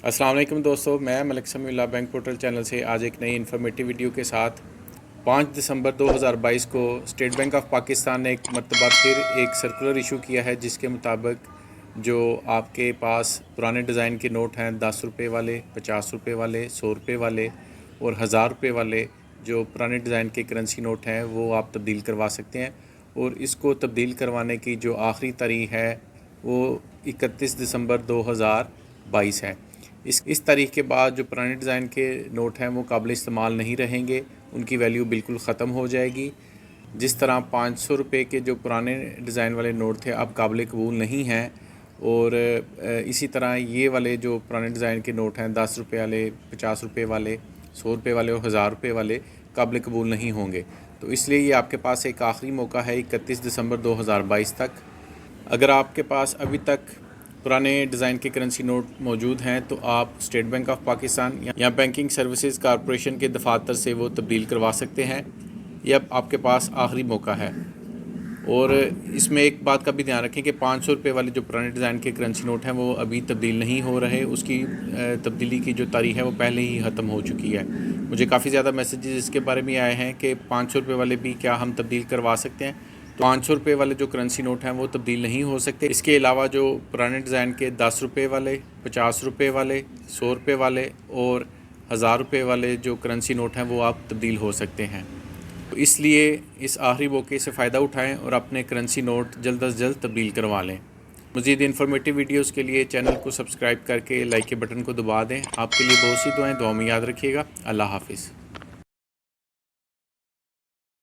अस्सलाम वालेकुम दोस्तों, मैं Malik Samiullah bank portal channel से आज एक नई इन्फॉर्मेटिव वीडियो के साथ 5 दिसंबर 2022 को स्टेट बैंक ऑफ पाकिस्तान ने एक मरतबा फिर एक सर्कुलर इशू किया है, जिसके मुताबिक जो आपके पास पुराने डिज़ाइन के नोट हैं 10 रुपये वाले, 50 रुपये वाले, 100 रुपये वाले और 1000 रुपये वाले जो पुराने डिज़ाइन के करेंसी नोट हैं वो आप तब्दील करवा सकते हैं। और इसको तब्दील करवाने की जो आखिरी तारीख है वो 31 दिसंबर 2022 है। इस तारीख के बाद जो पुराने डिज़ाइन के नोट हैं वो काबिल इस्तेमाल नहीं रहेंगे, उनकी वैल्यू बिल्कुल ख़त्म हो जाएगी। जिस तरह 500 रुपये के जो पुराने डिज़ाइन वाले नोट थे अब काबिल कबूल नहीं हैं, और इसी तरह ये वाले जो पुराने डिज़ाइन के नोट हैं 10 रुपये वाले, 50 रुपये वाले, 100 रुपये वाले और 1000 रुपये वाले काबिल कबूल नहीं होंगे। तो इसलिए ये आपके पास एक आखिरी मौका है 31 दिसंबर 2022 तक। अगर आपके पास अभी तक पुराने डिज़ाइन के करेंसी नोट मौजूद हैं तो आप स्टेट बैंक ऑफ पाकिस्तान या बैंकिंग सर्विसेज कॉरपोरेशन के दफातर से वो तब्दील करवा सकते हैं। यह अब आपके पास आखिरी मौका है। और इसमें एक बात का भी ध्यान रखें कि 500 रुपये वाले जो पुराने डिज़ाइन के करेंसी नोट हैं वो अभी तब्दील नहीं हो रहे, उसकी तब्दीली की जो तारीख है वो पहले ही ख़त्म हो चुकी है। मुझे काफ़ी ज़्यादा मैसेजेस इसके बारे में आए हैं कि 500 रुपये वाले भी क्या हम तब्दील करवा सकते हैं। तो 500 रुपये वाले जो करेंसी नोट हैं वो तब्दील नहीं हो सकते। इसके अलावा जो पुराने डिज़ाइन के 10 रुपये वाले, 50 रुपये वाले, 100 रुपये वाले और 1000 रुपये वाले जो करेंसी नोट हैं वो आप तब्दील हो सकते हैं। तो इसलिए इस आखिरी मौके से फ़ायदा उठाएं और अपने करेंसी नोट जल्द अज जल्द तब्दील करवा लें। मज़ीद इन्फॉर्मेटिव वीडियोस के लिए चैनल को सब्सक्राइब करके लाइक के बटन को दबा दें। आपके लिए बहुत सी दुआएं, दुआ में याद रखिएगा। अल्लाह हाफ़िज़।